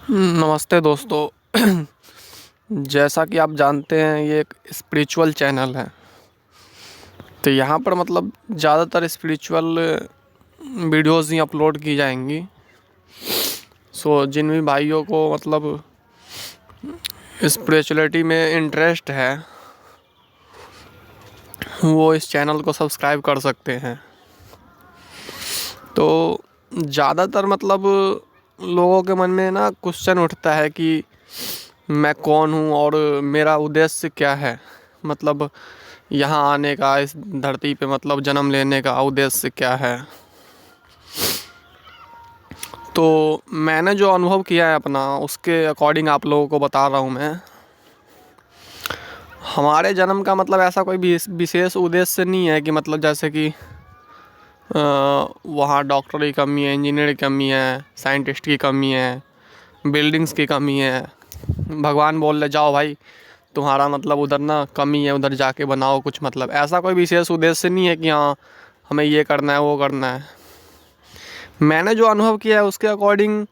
नमस्ते दोस्तों। जैसा कि आप जानते हैं ये एक स्पिरिचुअल चैनल है। तो यहाँ पर मतलब ज़्यादातर स्पिरिचुअल वीडियोज़ ही अपलोड की जाएंगी। जिन भी भाइयों को मतलब स्पिरिचुअलिटी में इंटरेस्ट है वो इस चैनल को सब्सक्राइब कर सकते हैं। तो ज़्यादातर मतलब लोगों के मन में ना क्वेश्चन उठता है कि मैं कौन हूँ और मेरा उद्देश्य क्या है। मतलब यहाँ आने का, इस धरती पे मतलब जन्म लेने का उद्देश्य क्या है। तो मैंने जो अनुभव किया है अपना, उसके अकॉर्डिंग आप लोगों को बता रहा हूँ मैं। हमारे जन्म का मतलब ऐसा कोई भी विशेष उद्देश्य नहीं है कि मतलब जैसे कि वहाँ डॉक्टर की कमी है, इंजीनियर की कमी है, साइंटिस्ट की कमी है, बिल्डिंग्स की कमी है। भगवान बोल रहे जाओ भाई, तुम्हारा मतलब उधर ना कमी है, उधर जाके बनाओ कुछ। मतलब ऐसा कोई विशेष उद्देश्य नहीं है कि हाँ हमें ये करना है वो करना है। मैंने जो अनुभव किया है उसके अकॉर्डिंग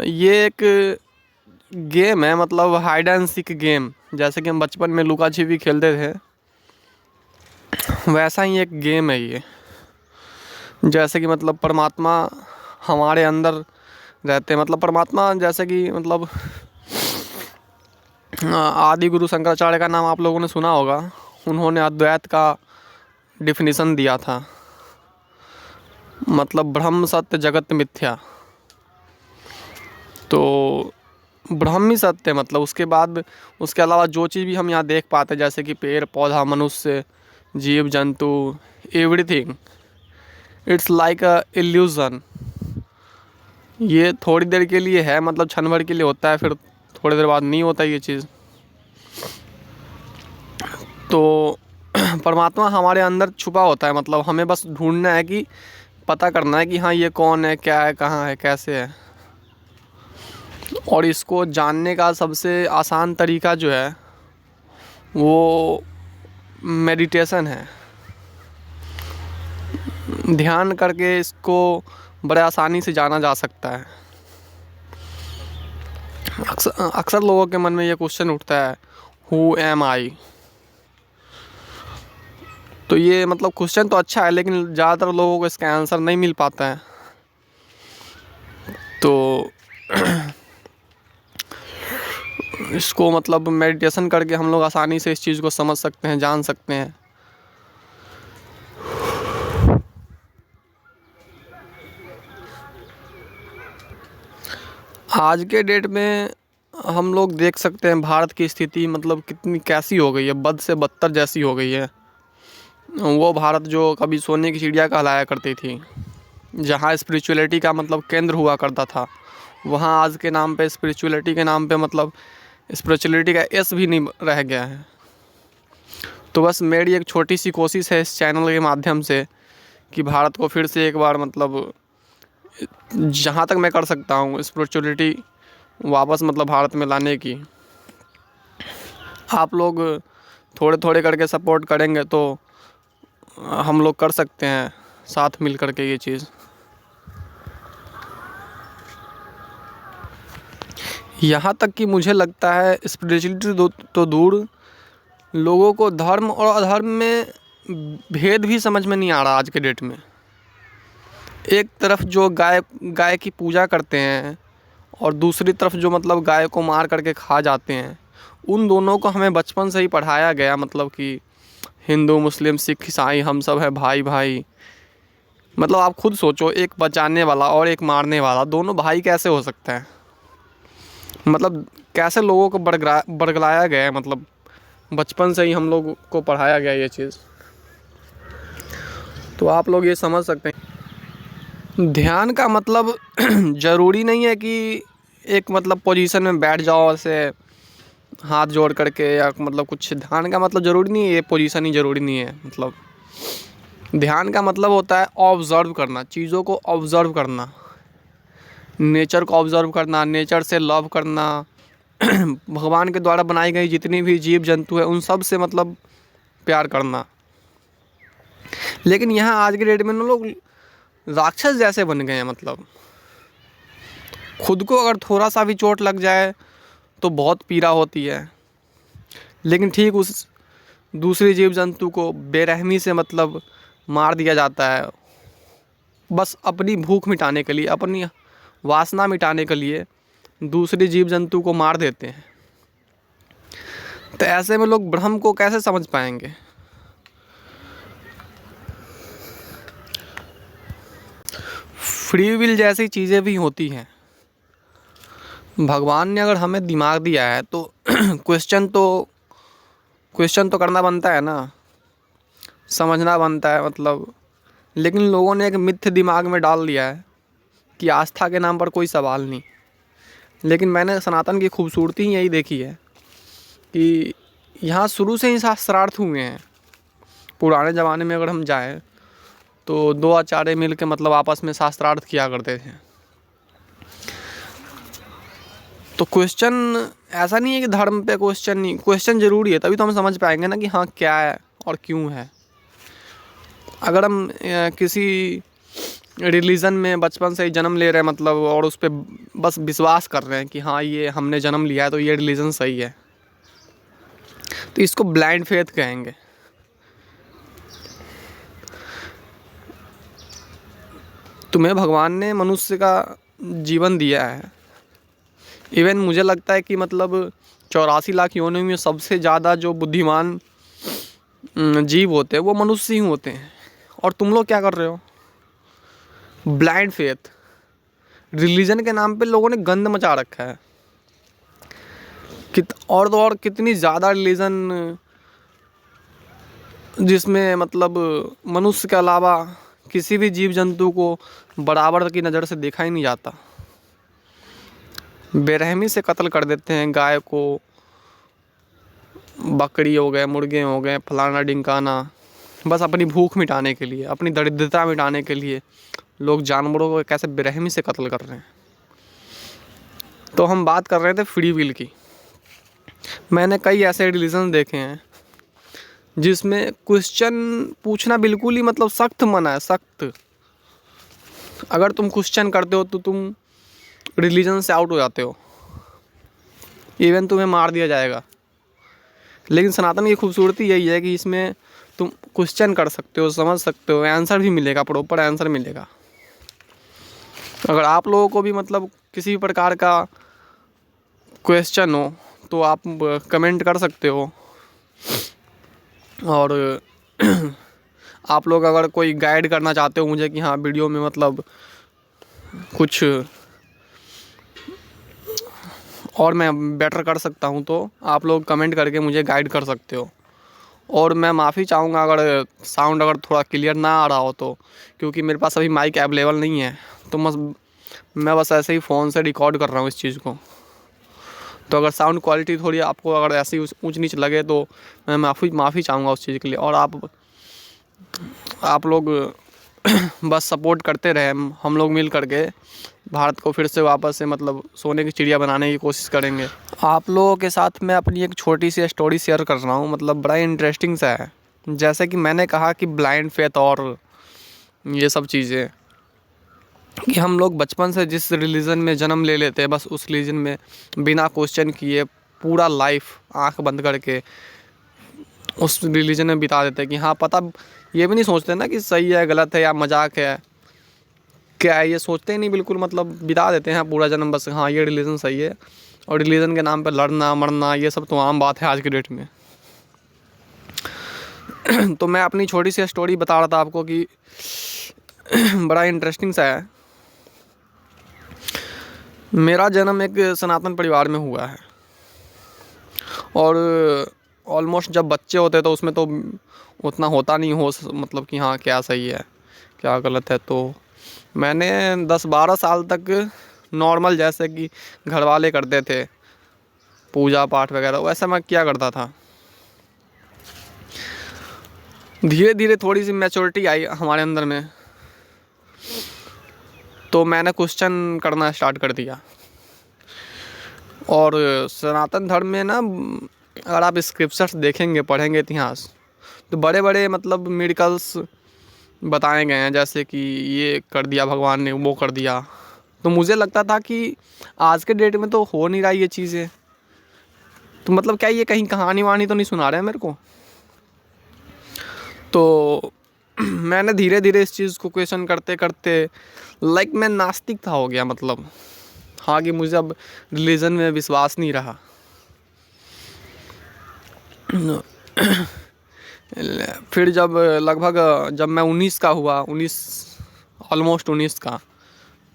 ये एक गेम है, मतलब हाइड एंड सीक गेम। जैसे कि हम बचपन में लुका छिपी खेलते थे, वैसा ही एक गेम है ये। जैसे कि मतलब परमात्मा हमारे अंदर रहते हैं। मतलब परमात्मा जैसे कि मतलब आदि गुरु शंकराचार्य का नाम आप लोगों ने सुना होगा। उन्होंने अद्वैत का डिफिनीसन दिया था, मतलब ब्रह्म सत्य जगत मिथ्या। तो ब्रह्म ही सत्य है। मतलब उसके बाद उसके अलावा जो चीज़ भी हम यहाँ देख पाते हैं, जैसे कि पेड़ पौधा, मनुष्य, जीव जंतु, everything, it's like a illusion. ये थोड़ी देर के लिए है, मतलब क्षण भर के लिए होता है, फिर थोड़ी देर बाद नहीं होता ये चीज़। तो परमात्मा हमारे अंदर छुपा होता है। मतलब हमें बस ढूंढना है कि पता करना है कि हाँ ये कौन है, क्या है, कहाँ है, कैसे है। और इसको जानने का सबसे आसान तरीका जो है वो मेडिटेशन है। ध्यान करके इसको बड़े आसानी से जाना जा सकता है। अक्सर लोगों के मन में ये क्वेश्चन उठता है, हु एम आई। तो ये मतलब क्वेश्चन तो अच्छा है, लेकिन ज़्यादातर लोगों को इसका आंसर नहीं मिल पाता है। तो इसको मतलब मेडिटेशन करके हम लोग आसानी से इस चीज़ को समझ सकते हैं, जान सकते हैं। आज के डेट में हम लोग देख सकते हैं भारत की स्थिति मतलब कितनी कैसी हो गई है, बद से बदतर जैसी हो गई है। वो भारत जो कभी सोने की चिड़िया कहलाया करती थी, जहाँ स्पिरिचुअलिटी का मतलब केंद्र हुआ करता था, वहाँ आज के नाम पे, स्पिरिचुअलिटी के नाम पे मतलब स्पिरिचुअलिटी का एस भी नहीं रह गया है। तो बस मेरी एक छोटी सी कोशिश है इस चैनल के माध्यम से कि भारत को फिर से एक बार मतलब जहाँ तक मैं कर सकता हूँ स्पिरिचुअलिटी वापस मतलब भारत में लाने की। आप लोग थोड़े थोड़े करके सपोर्ट करेंगे तो हम लोग कर सकते हैं साथ मिल करके ये चीज़। यहाँ तक कि मुझे लगता है स्पिरिचुअलिटी तो दूर, लोगों को धर्म और अधर्म में भेद भी समझ में नहीं आ रहा आज के डेट में। एक तरफ जो गाय की पूजा करते हैं और दूसरी तरफ जो मतलब गाय को मार करके खा जाते हैं, उन दोनों को हमें बचपन से ही पढ़ाया गया। मतलब कि हिंदू मुस्लिम सिख ईसाई हम सब है भाई भाई। मतलब आप खुद सोचो, एक बचाने वाला और एक मारने वाला, दोनों भाई कैसे हो सकता है। मतलब कैसे लोगों को बरगलाया गया है। मतलब बचपन से ही हम लोग को पढ़ाया गया ये चीज़। तो आप लोग ये समझ सकते हैं, ध्यान का मतलब ज़रूरी नहीं है कि एक मतलब पोजीशन में बैठ जाओ ऐसे हाथ जोड़ करके, या मतलब कुछ। ध्यान का मतलब ज़रूरी नहीं है ये पोजीशन ही ज़रूरी नहीं है। मतलब ध्यान का मतलब होता है ऑब्ज़र्व करना, चीज़ों को ऑब्ज़र्व करना, नेचर को ऑब्ज़र्व करना, नेचर से लव करना। भगवान के द्वारा बनाई गई जितनी भी जीव जंतु है उन सब से मतलब प्यार करना। लेकिन यहाँ आज के डेट में ना लोग राक्षस जैसे बन गए हैं। मतलब खुद को अगर थोड़ा सा भी चोट लग जाए तो बहुत पीड़ा होती है, लेकिन ठीक उस दूसरे जीव जंतु को बेरहमी से मतलब मार दिया जाता है, बस अपनी भूख मिटाने के लिए, अपनी वासना मिटाने के लिए दूसरे जीव जंतु को मार देते हैं। तो ऐसे में लोग ब्रह्म को कैसे समझ पाएंगे? फ्री विल जैसी चीज़ें भी होती हैं। भगवान ने अगर हमें दिमाग दिया है तो क्वेश्चन तो करना बनता है ना, समझना बनता है मतलब। लेकिन लोगों ने एक मिथ्य दिमाग में डाल दिया है कि आस्था के नाम पर कोई सवाल नहीं। लेकिन मैंने सनातन की खूबसूरती ही यही देखी है कि यहाँ शुरू से ही शास्त्रार्थ हुए हैं। पुराने ज़माने में अगर हम जाएं तो दो आचार्य मिल के मतलब आपस में शास्त्रार्थ किया करते थे। तो क्वेश्चन ऐसा नहीं है कि धर्म पे क्वेश्चन नहीं, क्वेश्चन ज़रूरी है, तभी तो हम समझ पाएंगे ना कि हाँ क्या है और क्यों है। अगर हम किसी रिलीजन में बचपन से ही जन्म ले रहे हैं मतलब, और उस पर बस विश्वास कर रहे हैं कि हाँ ये हमने जन्म लिया है तो ये रिलीजन सही है, तो इसको ब्लाइंड फेथ कहेंगे। तुम्हें भगवान ने मनुष्य का जीवन दिया है। इवन मुझे लगता है कि मतलब 84 लाख योनियों में सबसे ज़्यादा जो बुद्धिमान जीव होते हैं वो मनुष्य ही होते हैं। और तुम लोग क्या कर रहे हो? Blind faith. रिलीजन के नाम पे लोगों ने गंद मचा रखा है। और तो और कितनी ज़्यादा रिलीजन जिसमें मतलब मनुष्य के अलावा किसी भी जीव जंतु को बराबर की नज़र से देखा ही नहीं जाता। बेरहमी से कत्ल कर देते हैं गाय को, बकरी हो गए, मुर्गे हो गए, फलाना डिंकाना, बस अपनी भूख मिटाने के लिए, अपनी दरिद्रता मिटाने के लिए लोग जानवरों को कैसे बेरहमी से कत्ल कर रहे हैं। तो हम बात कर रहे थे फ्री विल की। मैंने कई ऐसे रिलीजन देखे हैं जिसमें क्वेश्चन पूछना बिल्कुल ही मतलब सख्त मना है, सख्त। अगर तुम क्वेश्चन करते हो तो तुम रिलीजन से आउट हो जाते हो, इवन तुम्हें मार दिया जाएगा। लेकिन सनातन की खूबसूरती यही है कि इसमें तुम क्वेश्चन कर सकते हो, समझ सकते हो, आंसर भी मिलेगा, प्रॉपर आंसर मिलेगा। अगर आप लोगों को भी मतलब किसी भी प्रकार का क्वेश्चन हो तो आप कमेंट कर सकते हो। और आप लोग अगर कोई गाइड करना चाहते हो मुझे कि हाँ वीडियो में मतलब कुछ और मैं बेटर कर सकता हूँ, तो आप लोग कमेंट करके मुझे गाइड कर सकते हो। और मैं माफ़ी चाहूँगा अगर साउंड अगर थोड़ा क्लियर ना आ रहा हो तो, क्योंकि मेरे पास अभी माइक अवेलेबल नहीं है, तो मैं बस ऐसे ही फ़ोन से रिकॉर्ड कर रहा हूँ इस चीज़ को। तो अगर साउंड क्वालिटी थोड़ी आपको अगर ऐसी ऊंच नीच लगे तो मैं माफ़ी चाहूँगा उस चीज़ के लिए। और आप लोग बस सपोर्ट करते रहे, हम लोग मिल करके भारत को फिर से वापस से मतलब सोने की चिड़िया बनाने की कोशिश करेंगे। आप लोगों के साथ मैं अपनी एक छोटी सी स्टोरी शेयर कर रहा हूँ, मतलब बड़ा इंटरेस्टिंग सा है। जैसे कि मैंने कहा कि ब्लाइंड फेथ और ये सब चीज़ें, कि हम लोग बचपन से जिस रिलीजन में जन्म ले लेते हैं बस उस रिलीजन में बिना क्वेश्चन किए पूरा लाइफ आंख बंद करके उस रिलीजन में बिता देते हैं कि हाँ पता, ये भी नहीं सोचते ना कि सही है गलत है या मजाक है क्या है, ये सोचते ही नहीं बिल्कुल, मतलब बिता देते हैं पूरा जन्म बस हाँ ये रिलीजन सही है। और रिलीजन के नाम पे लड़ना मरना ये सब तो आम बात है आज की डेट में। तो मैं अपनी छोटी सी स्टोरी बता रहा था आपको कि बड़ा इंटरेस्टिंग सा है। मेरा जन्म एक सनातन परिवार में हुआ है, और ऑलमोस्ट जब बच्चे होते तो उसमें तो उतना होता नहीं हो मतलब कि हाँ क्या सही है क्या गलत है। तो मैंने 10-12 साल तक नॉर्मल जैसे कि घर वाले करते थे पूजा पाठ वगैरह वैसा मैं किया करता था। धीरे धीरे थोड़ी सी मैच्योरिटी आई हमारे अंदर में, तो मैंने क्वेश्चन करना स्टार्ट कर दिया। और सनातन धर्म में ना अगर आप स्क्रिप्चर्स देखेंगे पढ़ेंगे इतिहास तो बड़े बड़े मतलब मिरेकल्स बताए गए हैं, जैसे कि ये कर दिया भगवान ने, वो कर दिया, तो मुझे लगता था कि आज के डेट में तो हो नहीं रहा ये चीज़ें, तो मतलब क्या ये कहीं कहानी वहानी तो नहीं सुना रहे हैं मेरे को। तो मैंने धीरे धीरे इस चीज़ को क्वेश्चन करते करते लाइक मैं नास्तिक था हो गया, मतलब हाँ कि मुझे अब रिलीजन में विश्वास नहीं रहा। फिर जब लगभग जब मैं 19 का हुआ, 19 का,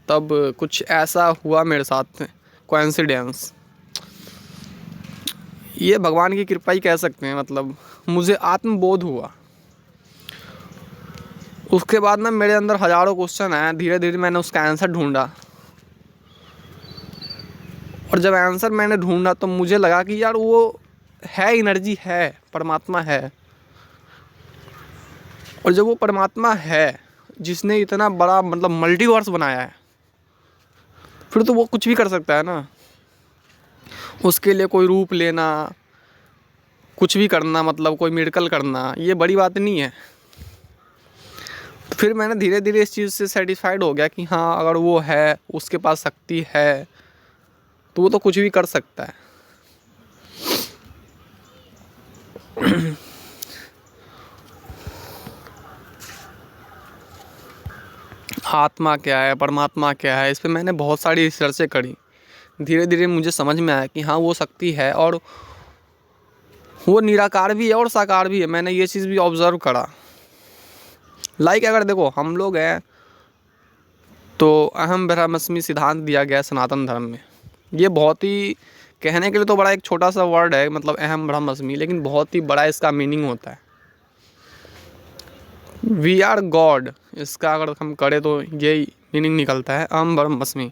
तब कुछ ऐसा हुआ मेरे साथ, कोइंसिडेंस, ये भगवान की कृपा ही कह सकते हैं। मतलब मुझे आत्मबोध हुआ। उसके बाद ना मेरे अंदर हज़ारों क्वेश्चन आए, धीरे धीरे मैंने उसका आंसर ढूंढा, और जब आंसर मैंने ढूंढा तो मुझे लगा कि यार वो है, एनर्जी है, परमात्मा है। और जब वो परमात्मा है जिसने इतना बड़ा मतलब मल्टीवर्स बनाया है, फिर तो वो कुछ भी कर सकता है ना। उसके लिए कोई रूप लेना, कुछ भी करना, मतलब कोई मिरेकल करना, ये बड़ी बात नहीं है। तो फिर मैंने धीरे धीरे इस चीज़ से सेटिस्फाइड हो गया कि हाँ, अगर वो है, उसके पास शक्ति है, तो वो तो कुछ भी कर सकता है। आत्मा क्या है, परमात्मा क्या है, इस पे मैंने बहुत सारी रिसर्चें करी। धीरे धीरे मुझे समझ में आया कि हाँ, वो शक्ति है और वो निराकार भी है और साकार भी है। मैंने ये चीज़ भी ऑब्ज़र्व करा। लाइक अगर देखो हम लोग हैं तो अहम ब्रह्मास्मि सिद्धांत दिया गया है सनातन धर्म में। ये बहुत ही, कहने के लिए तो बड़ा एक छोटा सा वर्ड है, मतलब अहम ब्रह्मास्मि, लेकिन बहुत ही बड़ा इसका मीनिंग होता है। वी आर गॉड, इसका अगर हम करें तो यही मीनिंग निकलता है, अहम ब्रह्मास्मि।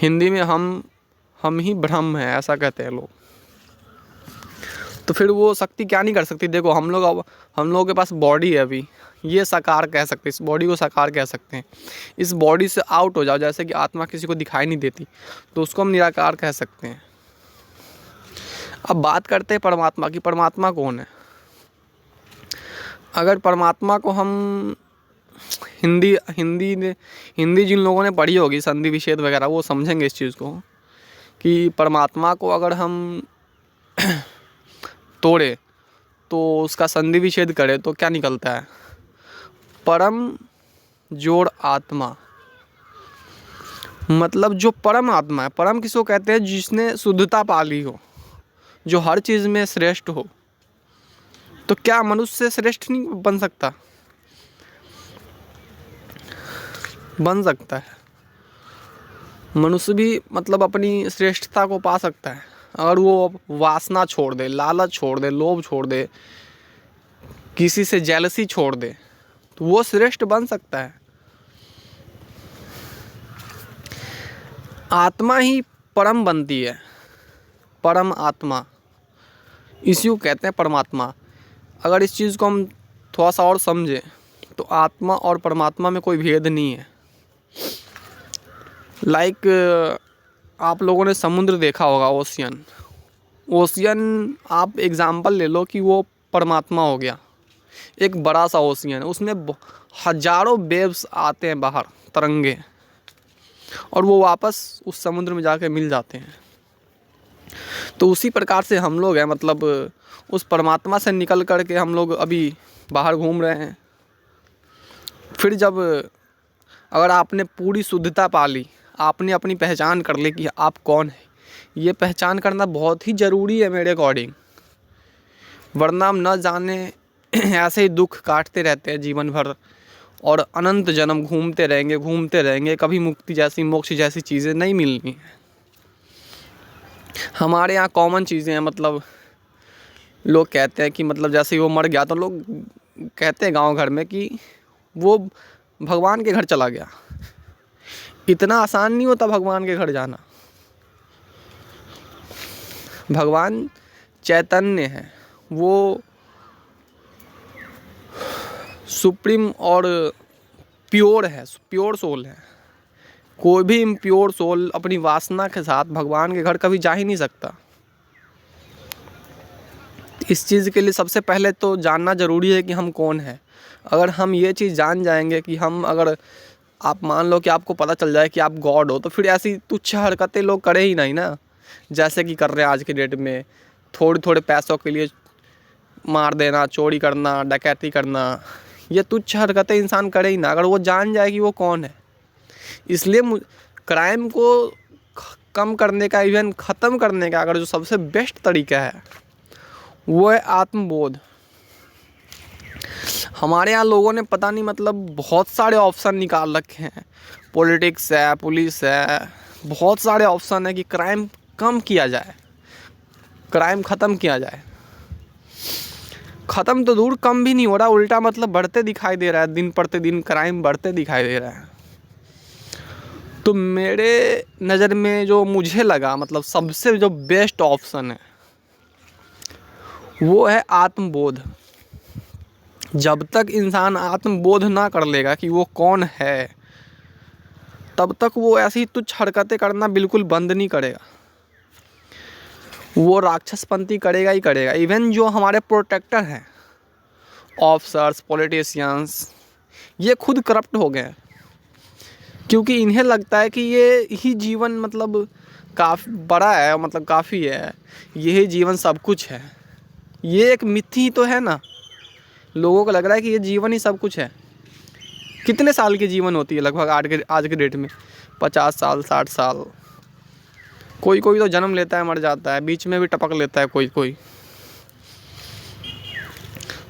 हिंदी में हम ही ब्रह्म हैं, ऐसा कहते हैं लोग। तो फिर वो शक्ति क्या नहीं कर सकती। देखो हम लोगों के पास बॉडी है अभी, ये साकार कह सकते हैं, इस बॉडी को साकार कह सकते हैं। इस बॉडी से आउट हो जाओ, जैसे कि आत्मा किसी को दिखाई नहीं देती, तो उसको हम निराकार कह सकते हैं। अब बात करते हैं परमात्मा की। परमात्मा कौन है? अगर परमात्मा को हम हिंदी जिन लोगों ने पढ़ी होगी, संधि विच्छेद वगैरह, वो समझेंगे इस चीज़ को कि परमात्मा को अगर हम तोड़े तो उसका संधि विच्छेद करे तो क्या निकलता है? परम जोड़ आत्मा। मतलब जो परम आत्मा है, परम किसको कहते हैं? जिसने शुद्धता पा ली हो, जो हर चीज़ में श्रेष्ठ हो। तो क्या मनुष्य श्रेष्ठ नहीं बन सकता? बन सकता है। मनुष्य भी मतलब अपनी श्रेष्ठता को पा सकता है अगर वो वासना छोड़ दे, लालच छोड़ दे, लोभ छोड़ दे, किसी से जेलसी छोड़ दे, तो वो श्रेष्ठ बन सकता है। आत्मा ही परम बनती है, परम आत्मा, इसी को कहते हैं परमात्मा। अगर इस चीज़ को हम थोड़ा सा और समझें तो आत्मा और परमात्मा में कोई भेद नहीं है। लाइक आप लोगों ने समुद्र देखा होगा, ओशियन आप एग्ज़ाम्पल ले लो कि वो परमात्मा हो गया। एक बड़ा सा ओशियन, उसमें हजारों वेव्स आते हैं बाहर, तरंगे, और वो वापस उस समुद्र में जाके मिल जाते हैं। तो उसी प्रकार से हम लोग हैं, मतलब उस परमात्मा से निकल कर के हम लोग अभी बाहर घूम रहे हैं। फिर जब अगर आपने पूरी शुद्धता पा ली, आपने अपनी पहचान कर ली कि आप कौन है, ये पहचान करना बहुत ही ज़रूरी है मेरे अकॉर्डिंग। वरना हम न जाने ऐसे ही दुख काटते रहते हैं जीवन भर, और अनंत जन्म घूमते रहेंगे, कभी मुक्ति जैसी, मोक्ष जैसी चीज़ें नहीं मिलनी हैं। हमारे यहाँ कॉमन चीज़ें हैं, मतलब लोग कहते हैं कि मतलब जैसे ही वो मर गया तो लोग कहते हैं गांव घर में कि वो भगवान के घर चला गया। इतना आसान नहीं होता भगवान के घर जाना। भगवान चैतन्य है, वो सुप्रीम और प्योर है, प्योर सोल है। कोई भी इम्प्योर सोल अपनी वासना के साथ भगवान के घर कभी जा ही नहीं सकता। इस चीज़ के लिए सबसे पहले तो जानना ज़रूरी है कि हम कौन हैं। अगर हम ये चीज़ जान जाएंगे कि हम अगर आप मान लो कि आपको पता चल जाए कि आप गॉड हो, तो फिर ऐसी तुच्छ हरकतें लोग करे ही नहीं ना, जैसे कि कर रहे हैं आज के डेट में। थोड़े थोड़े पैसों के लिए मार देना, चोरी करना, डकैती करना, ये तुच्छ हरकतें इंसान करे ही ना अगर वो जान जाए कि वो कौन है। इसलिए क्राइम को कम करने का, इवन ख़त्म करने का अगर जो सबसे बेस्ट तरीका है वो है आत्मबोध। हमारे यहाँ लोगों ने पता नहीं मतलब बहुत सारे ऑप्शन निकाल रखे हैं, पॉलिटिक्स है, पुलिस है, बहुत सारे ऑप्शन है कि क्राइम कम किया जाए, क्राइम ख़त्म किया जाए। ख़त्म तो दूर, कम भी नहीं हो रहा, उल्टा मतलब बढ़ते दिखाई दे रहा है, दिन प्रतिदिन क्राइम बढ़ते दिखाई दे रहा है। तो मेरे नज़र में जो मुझे लगा मतलब सबसे जो बेस्ट ऑप्शन है वो है आत्मबोध। जब तक इंसान आत्मबोध ना कर लेगा कि वो कौन है, तब तक वो ऐसी तुच्छ हरकतें करना बिल्कुल बंद नहीं करेगा। वो राक्षसपंती करेगा ही करेगा। इवन जो हमारे प्रोटेक्टर हैं, ऑफिसर्स, पॉलिटिशियंस, ये खुद करप्ट हो गए हैं, क्योंकि इन्हें लगता है कि ये ही जीवन मतलब काफ़ी बड़ा है, मतलब काफ़ी है, यही जीवन सब कुछ है। ये एक मिथ्या ही तो है ना। लोगों को लग रहा है कि ये जीवन ही सब कुछ है। कितने साल की जीवन होती है लगभग आज के डेट में? 50 साल, 60 साल। कोई कोई तो जन्म लेता है, मर जाता है, बीच में भी टपक लेता है कोई कोई।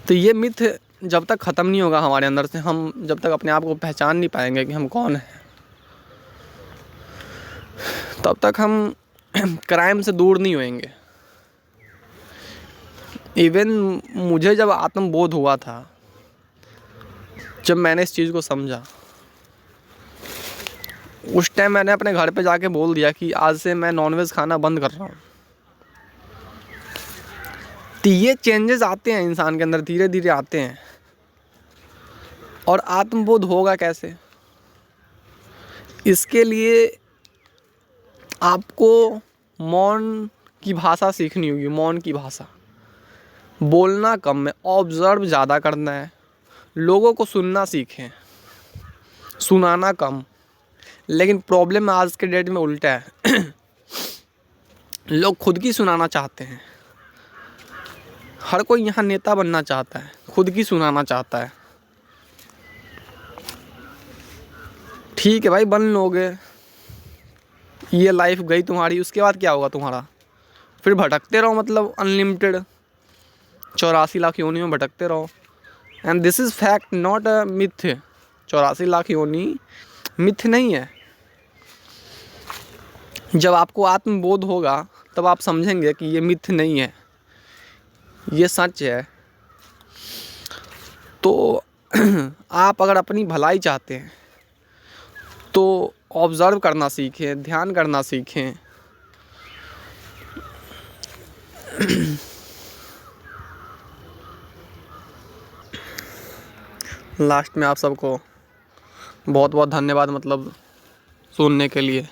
तो ये मिथ जब तक ख़त्म नहीं होगा हमारे अंदर से, हम जब तक अपने आप को पहचान नहीं पाएंगे कि हम कौन हैं, तब तक हम क्राइम से दूर नहीं होएंगे। इवन मुझे जब आत्मबोध हुआ था, जब मैंने इस चीज़ को समझा, उस टाइम मैंने अपने घर पे जाके बोल दिया कि आज से मैं नॉनवेज खाना बंद कर रहा हूँ। तो ये चेंजेस आते हैं इंसान के अंदर, धीरे धीरे आते हैं। और आत्मबोध होगा कैसे? इसके लिए आपको मौन की भाषा सीखनी होगी। मौन की भाषा, बोलना कम है, ऑब्जर्व ज़्यादा करना है, लोगों को सुनना सीखें, सुनाना कम। लेकिन प्रॉब्लम आज के डेट में उल्टा है। लोग खुद की सुनाना चाहते हैं। हर कोई यहाँ नेता बनना चाहता है, खुद की सुनाना चाहता है। ठीक है भाई, बन लोगे, ये लाइफ गई तुम्हारी, उसके बाद क्या होगा तुम्हारा? फिर भटकते रहो, मतलब अनलिमिटेड 84 लाख योनि में भटकते रहो। And this is fact, not a myth. 84 lakh योनि मिथ नहीं है। जब आपको आत्मबोध होगा तब आप समझेंगे कि ये मिथ नहीं है, ये सच है। तो आप अगर अपनी भलाई चाहते हैं तो ऑब्ज़र्व करना सीखें, ध्यान करना सीखें। लास्ट में आप सबको बहुत बहुत धन्यवाद मतलब सुनने के लिए।